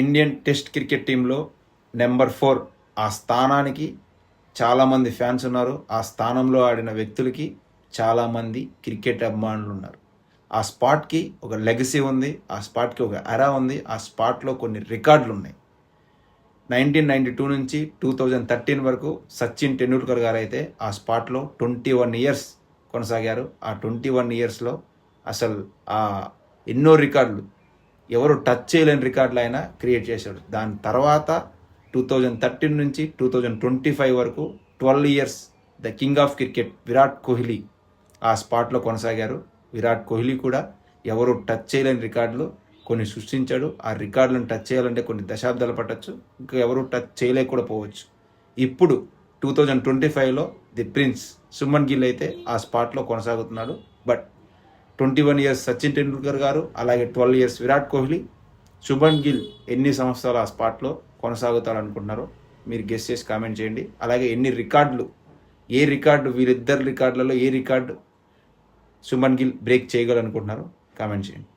Indian test cricket టీంలో number 4 ఆ స్థానానికి చాలామంది ఫ్యాన్స్ ఉన్నారు. ఆ స్థానంలో ఆడిన వ్యక్తులకి చాలామంది క్రికెట్ అభిమానులు ఉన్నారు. ఆ స్పాట్కి ఒక లెగసీ ఉంది. ఆ స్పాట్కి ఒక ఎరా ఉంది. ఆ స్పాట్లో కొన్ని రికార్డులు ఉన్నాయి. 1992 నుంచి 2013 వరకు సచిన్ టెండూల్కర్ గారు అయితే ఆ స్పాట్లో 21 ఇయర్స్ కొనసాగారు. ఆ 21 ఇయర్స్లో అసలు ఆ ఎన్నో రికార్డులు, ఎవరు టచ్ చేయలేని రికార్డులు ఆయన క్రియేట్ చేశాడు. దాని తర్వాత 2013 నుంచి 2025 వరకు 12 years the king of cricket Virat Kohli ఆ స్పాట్లో కొనసాగారు. విరాట్ కోహ్లీ కూడా ఎవరు టచ్ చేయలేని రికార్డులు కొన్ని సృష్టించాడు. ఆ రికార్డులను టచ్ చేయాలంటే కొన్ని దశాబ్దాలు పట్టచ్చు, ఇంకా ఎవరు టచ్ చేయలేక కూడా పోవచ్చు. ఇప్పుడు 2025లో ది ప్రిన్స్ సుమన్ గిల్ అయితే ఆ స్పాట్లో కొనసాగుతున్నాడు. బట్ 21 ఇయర్స్ సచిన్ టెండూల్కర్ గారు, అలాగే 12 ఇయర్స్ విరాట్ కోహ్లీ, శుభన్ గిల్ ఎన్ని సంవత్సరాలు ఆ స్పాట్లో కొనసాగుతారనుకుంటున్నారో మీరు గెస్ చేసి కామెంట్ చేయండి. అలాగే ఎన్ని రికార్డులు, ఏ రికార్డు, వీరిద్దరు రికార్డులలో ఏ రికార్డు శుభన్ గిల్ బ్రేక్ చేయగలనుకుంటున్నారో కామెంట్ చేయండి.